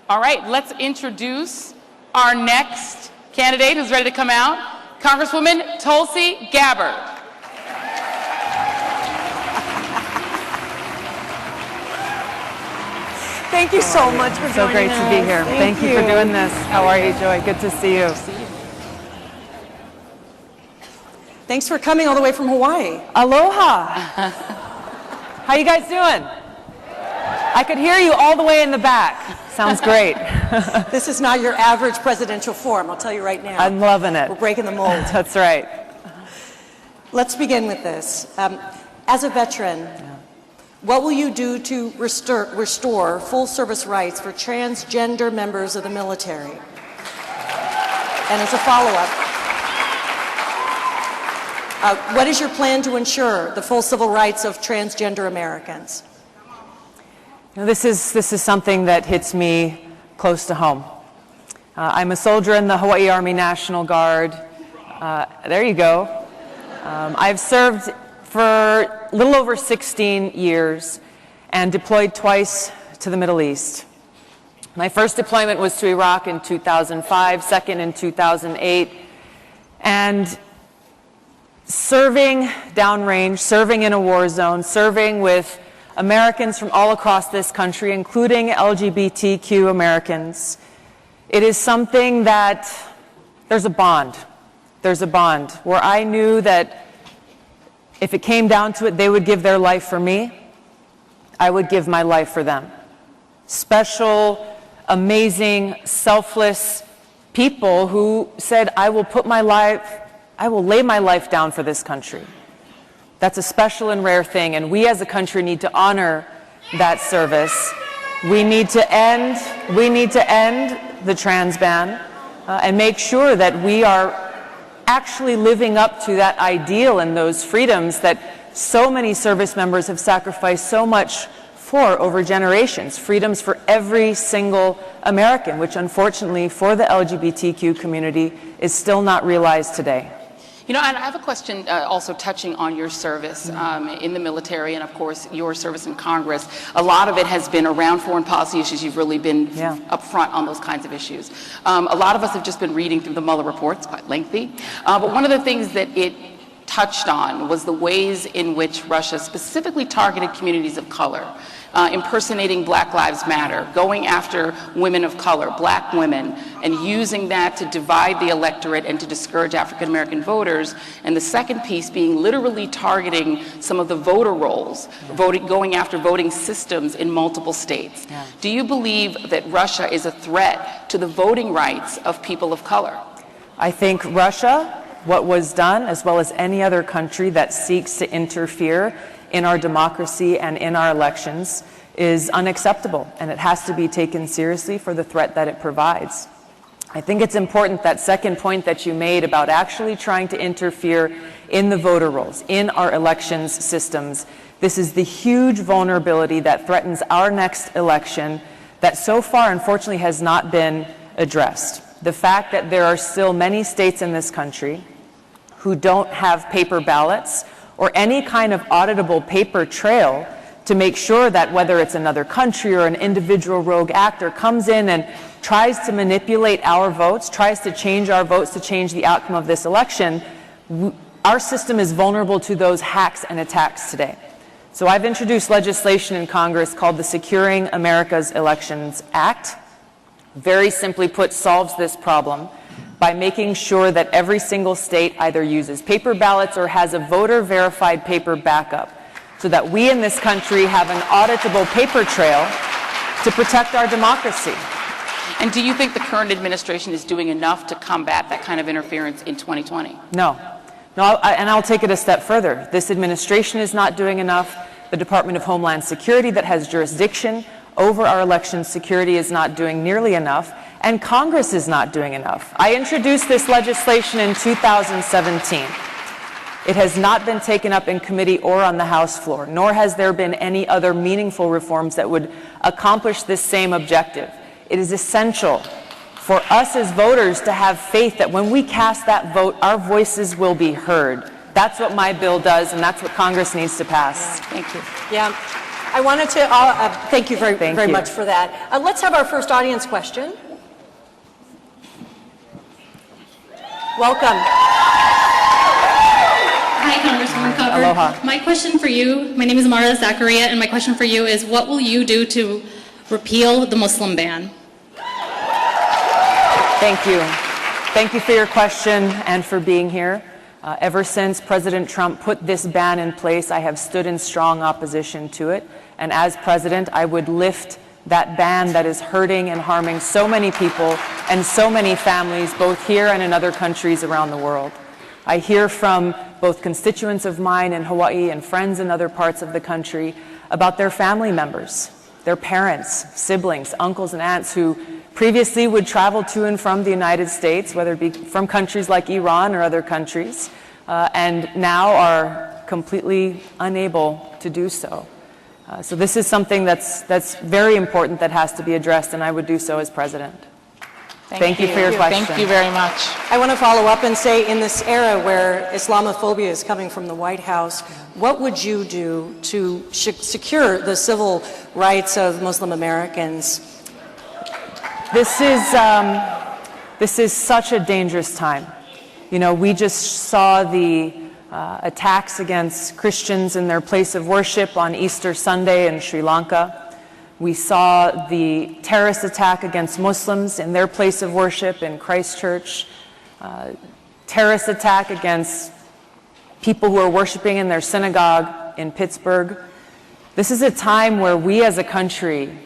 All right, let's introduce our next candidate who's ready to come out, Congresswoman Tulsi Gabbard. Thank you so much for joining us. So great to be here. Thank you for doing this. How are you, Joy? Good to see you. Thanks for coming all the way from Hawaii. Aloha. How you guys doing? I could hear you all the way in the back. Sounds great. This is not your average presidential forum, I'll tell you right now. I'm loving it. We're breaking the mold. That's right. Let's begin with this. As a veteran, what will you do to restore full service rights for transgender members of the military? And as a follow-up, what is your plan to ensure the full civil rights of transgender Americans? This is something that hits me close to home. I'm a soldier in the Hawaii Army National Guard. There you go. I've served for a little over 16 years and deployed twice to the Middle East. My first deployment was to Iraq in 2005, second in 2008, and serving downrange, serving in a war zone, serving with Americans from all across this country, including LGBTQ Americans. It is something that there's a bond. There's a bond where I knew that if it came down to it, they would give their life for me. I would give my life for them. Special, amazing, selfless people who said, I will lay my life down for this country. That's a special and rare thing, and we as a country need to honor that service. We need to end the trans ban and make sure that we are actually living up to that ideal and those freedoms that so many service members have sacrificed so much for over generations. Freedoms for every single American, which unfortunately for the LGBTQ community is still not realized today. You know, and I have a question also touching on your service in the military and, of course, your service in Congress. A lot of it has been around foreign policy issues. You've really been upfront on those kinds of issues. A lot of us have just been reading through the Mueller report. It's quite lengthy. But one of the things that it touched on was the ways in which Russia specifically targeted communities of color, impersonating Black Lives Matter, going after women of color, black women, and using that to divide the electorate and to discourage African American voters. And the second piece being literally targeting some of the voter rolls, going after voting systems in multiple states. Do you believe that Russia is a threat to the voting rights of people of color? I think Russia, what was done, as well as any other country that seeks to interfere in our democracy and in our elections, is unacceptable, and it has to be taken seriously for the threat that it provides. I think it's important, that second point that you made about actually trying to interfere in the voter rolls, in our elections systems. This is the huge vulnerability that threatens our next election that so far, unfortunately, has not been addressed. The fact that there are still many states in this country who don't have paper ballots or any kind of auditable paper trail to make sure that whether it's another country or an individual rogue actor comes in and tries to manipulate our votes, tries to change our votes to change the outcome of this election, our system is vulnerable to those hacks and attacks today. So I've introduced legislation in Congress called the Securing America's Elections Act. Very simply put, solves this problem by making sure that every single state either uses paper ballots or has a voter-verified paper backup, so that we in this country have an auditable paper trail to protect our democracy. And do you think the current administration is doing enough to combat that kind of interference in 2020? No. And I'll take it a step further. This administration is not doing enough. The Department of Homeland Security, that has jurisdiction over our election security, is not doing nearly enough. And Congress is not doing enough. I introduced this legislation in 2017. It has not been taken up in committee or on the House floor, nor has there been any other meaningful reforms that would accomplish this same objective. It is essential for us as voters to have faith that when we cast that vote, our voices will be heard. That's what my bill does, and that's what Congress needs to pass. Thank you. Yeah. I wanted to thank you very much for that. Let's have our first audience question. Welcome. Hi, Congresswoman Gabbard. Aloha. My question for you, my name is Mara Zakaria, and my question for you is, what will you do to repeal the Muslim ban? Thank you. Thank you for your question and for being here. Ever since President Trump put this ban in place, I have stood in strong opposition to it. And as president, I would lift that ban that is hurting and harming so many people and so many families, both here and in other countries around the world. I hear from both constituents of mine in Hawaii and friends in other parts of the country about their family members, their parents, siblings, uncles and aunts who previously would travel to and from the United States, whether it be from countries like Iran or other countries, and now are completely unable to do so. So this is something that's very important that has to be addressed, and I would do so as president. Thank you for your question. Thank you very much. I want to follow up and say, in this era where Islamophobia is coming from the White House, what would you do to secure the civil rights of Muslim Americans? This is such a dangerous time. You know, we just saw the attacks against Christians in their place of worship on Easter Sunday in Sri Lanka. We saw the terrorist attack against Muslims in their place of worship in Christchurch, terrorist attack against people who are worshiping in their synagogue in Pittsburgh. This is a time where we as a country,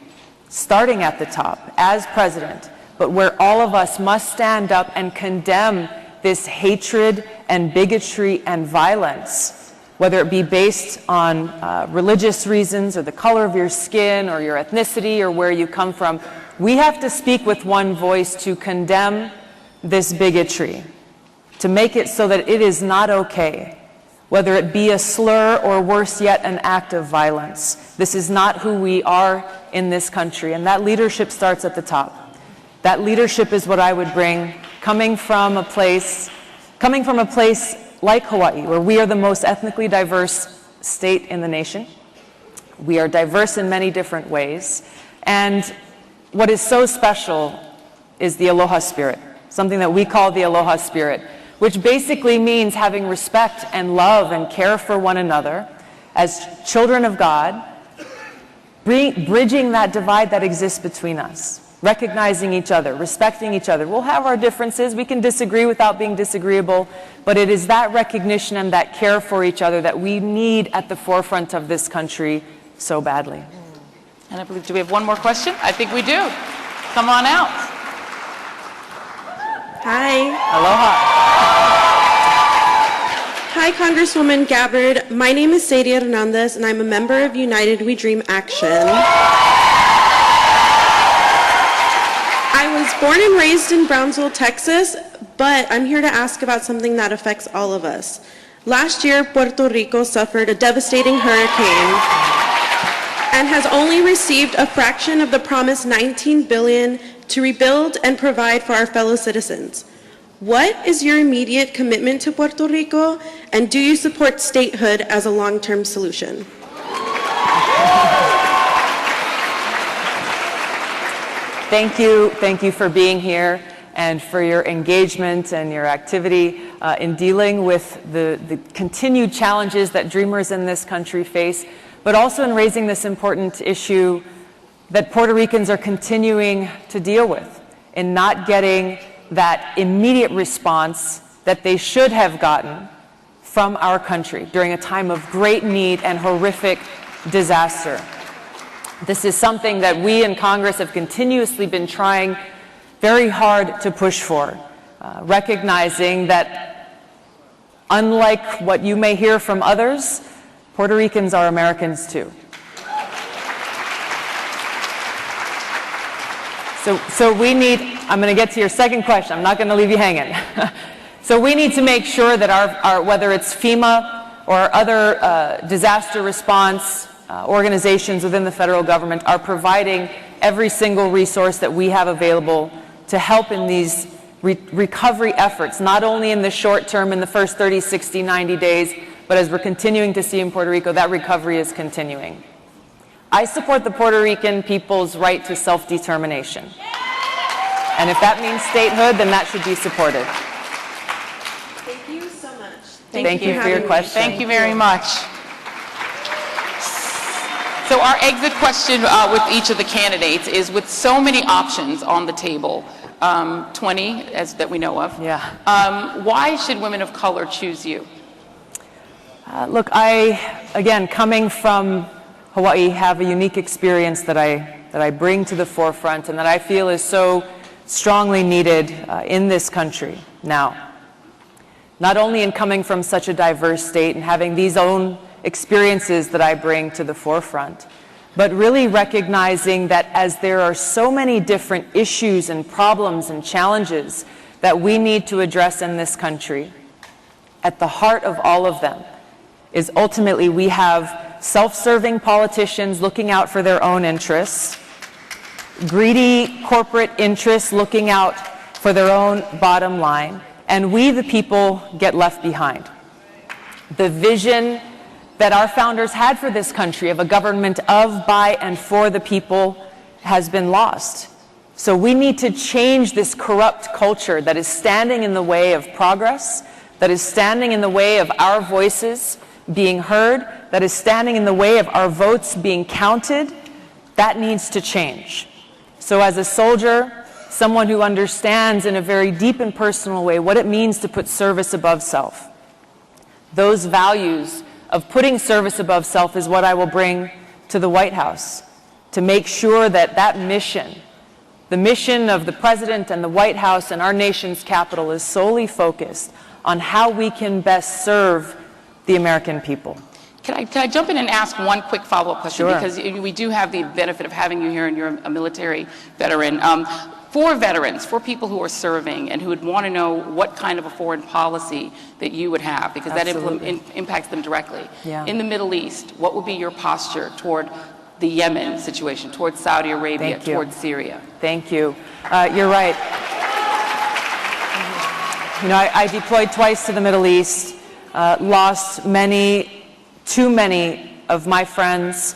starting at the top as president, but where all of us must stand up and condemn this hatred and bigotry and violence, whether it be based on religious reasons or the color of your skin or your ethnicity or where you come from. We have to speak with one voice to condemn this bigotry, to make it so that it is not okay, whether it be a slur or worse yet, an act of violence. This is not who we are in this country, and that leadership starts at the top. That leadership is what I would bring, coming from a place like Hawaii, where we are the most ethnically diverse state in the nation. We are diverse in many different ways. And what is so special is the aloha spirit, something that we call the aloha spirit, which basically means having respect and love and care for one another as children of God, bridging that divide that exists between us, recognizing each other, respecting each other. We'll have our differences. We can disagree without being disagreeable, but it is that recognition and that care for each other that we need at the forefront of this country so badly. And I believe, do we have one more question? I think we do. Come on out. Hi. Aloha. Hi, Congresswoman Gabbard. My name is Sadie Hernandez, and I'm a member of United We Dream Action. I was born and raised in Brownsville, Texas, but I'm here to ask about something that affects all of us. Last year, Puerto Rico suffered a devastating hurricane and has only received a fraction of the promised $19 billion to rebuild and provide for our fellow citizens. What is your immediate commitment to Puerto Rico, and do you support statehood as a long-term solution? Thank you for being here and for your engagement and your activity in dealing with the continued challenges that dreamers in this country face, but also in raising this important issue that Puerto Ricans are continuing to deal with in not getting that immediate response that they should have gotten from our country during a time of great need and horrific disaster. This is something that we in Congress have continuously been trying very hard to push for, recognizing that unlike what you may hear from others, Puerto Ricans are Americans too. So we need, I'm going to get to your second question, I'm not going to leave you hanging. So we need to make sure that our whether it's FEMA or other disaster response organizations within the federal government are providing every single resource that we have available to help in these recovery efforts, not only in the short term, in the first 30, 60, 90 days, but as we're continuing to see in Puerto Rico, that recovery is continuing. I support the Puerto Rican people's right to self-determination. And if that means statehood, then that should be supported. Thank you so much. Thank you for your question. Thank you very much. So our exit question with each of the candidates is, with so many options on the table, 20 that we know of, why should women of color choose you? Look, again, coming from Hawaii, have a unique experience that I bring to the forefront and that I feel is so strongly needed in this country now. Not only in coming from such a diverse state and having these own experiences that I bring to the forefront, but really recognizing that as there are so many different issues and problems and challenges that we need to address in this country, at the heart of all of them is ultimately we have self-serving politicians looking out for their own interests, greedy corporate interests looking out for their own bottom line, and we, the people, get left behind. The vision that our founders had for this country of a government of, by, and for the people has been lost. So we need to change this corrupt culture that is standing in the way of progress, that is standing in the way of our voices being heard, that is standing in the way of our votes being counted. That needs to change. So as a soldier, someone who understands in a very deep and personal way what it means to put service above self, those values of putting service above self is what I will bring to the White House, to make sure that that mission, the mission of the President and the White House and our nation's capital, is solely focused on how we can best serve the American people. Can I jump in and ask one quick follow-up question? Sure. Because we do have the benefit of having you here, and you're a military veteran. For veterans, for people who are serving and who would want to know what kind of a foreign policy that you would have, because that impacts them directly. Yeah. In the Middle East, what would be your posture toward the Yemen situation, toward Saudi Arabia, toward Syria? Thank you. You're right. You know, I deployed twice to the Middle East, lost too many of my friends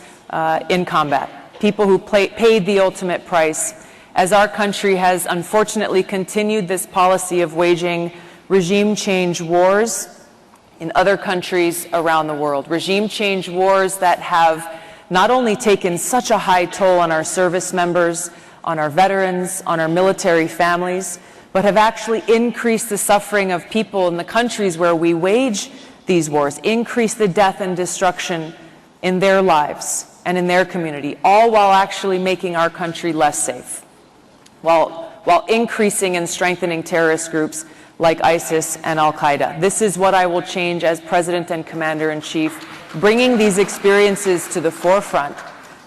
in combat, people who paid the ultimate price, as our country has unfortunately continued this policy of waging regime change wars in other countries around the world. Regime change wars that have not only taken such a high toll on our service members, on our veterans, on our military families, but have actually increased the suffering of people in the countries where we wage these wars, increased the death and destruction in their lives and in their community, all while actually making our country less safe, while increasing and strengthening terrorist groups like ISIS and Al-Qaeda. This is what I will change as President and Commander-in-Chief, bringing these experiences to the forefront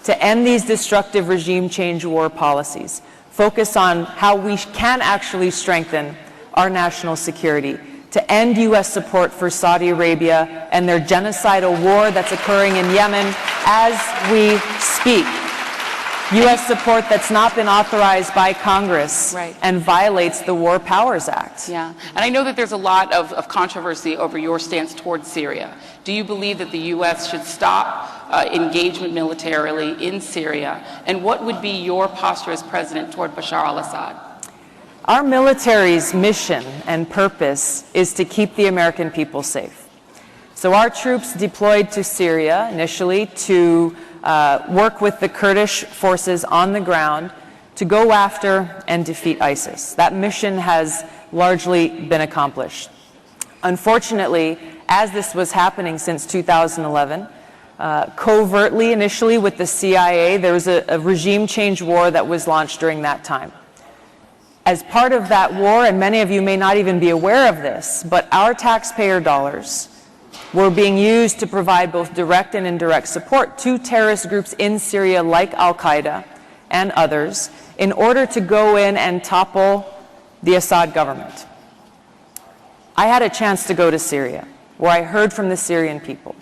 to end these destructive regime change war policies, focus on how we can actually strengthen our national security, to end U.S. support for Saudi Arabia and their genocidal war that's occurring in Yemen as we speak. U.S. support that's not been authorized by Congress and violates the War Powers Act. Yeah, and I know that there's a lot of controversy over your stance towards Syria. Do you believe that the U.S. should stop engagement militarily in Syria? And what would be your posture as president toward Bashar al-Assad? Our military's mission and purpose is to keep the American people safe. So our troops deployed to Syria initially to work with the Kurdish forces on the ground to go after and defeat ISIS. That mission has largely been accomplished. Unfortunately, as this was happening since 2011, covertly initially with the CIA, there was a regime change war that was launched during that time. As part of that war, and many of you may not even be aware of this, but our taxpayer dollars were being used to provide both direct and indirect support to terrorist groups in Syria like Al-Qaeda and others in order to go in and topple the Assad government. I had a chance to go to Syria, where I heard from the Syrian people.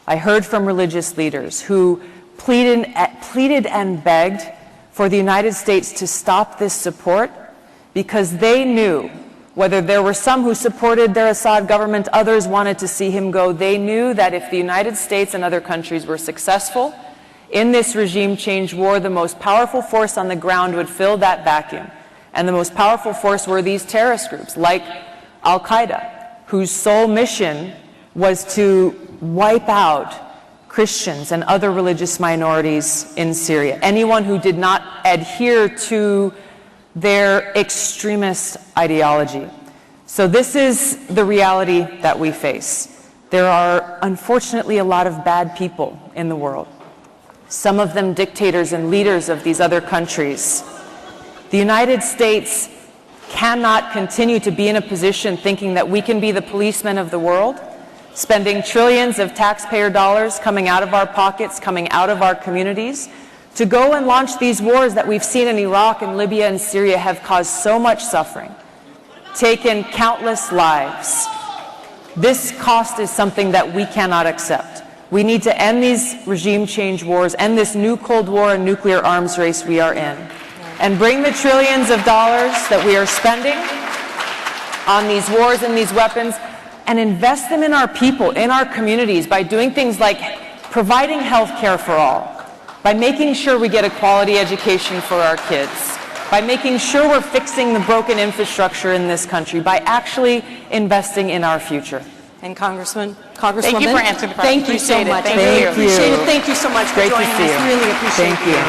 I heard from religious leaders who pleaded and begged for the United States to stop this support because they knew, whether there were some who supported their Assad government, others wanted to see him go, they knew that if the United States and other countries were successful In this regime change war, the most powerful force on the ground would fill that vacuum. And the most powerful force were these terrorist groups like Al-Qaeda, whose sole mission was to wipe out Christians and other religious minorities in Syria. Anyone who did not adhere to their extremist ideology. So this is the reality that we face. There are, unfortunately, a lot of bad people in the world. Some of them dictators and leaders of these other countries. The United States cannot continue to be in a position thinking that we can be the policemen of the world, spending trillions of taxpayer dollars coming out of our pockets, coming out of our communities, to go and launch these wars that we've seen in Iraq and Libya and Syria have caused so much suffering, taken countless lives. This cost is something that we cannot accept. We need to end these regime change wars, end this new Cold War and nuclear arms race we are in, and bring the trillions of dollars that we are spending on these wars and these weapons and invest them in our people, in our communities, by doing things like providing health care for all, by making sure we get a quality education for our kids, by making sure we're fixing the broken infrastructure in this country, by actually investing in our future. And Congresswoman, Thank you for answering the question. thank you so Appreciate it. much. Thank I really you. appreciate it. Thank you so much for Great to joining see us. you. Really appreciate Thank you.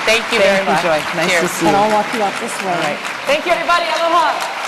Thank you very much. Joy. Nice to Cheers. see you. And I'll walk you out this way. Thank you, everybody. Aloha.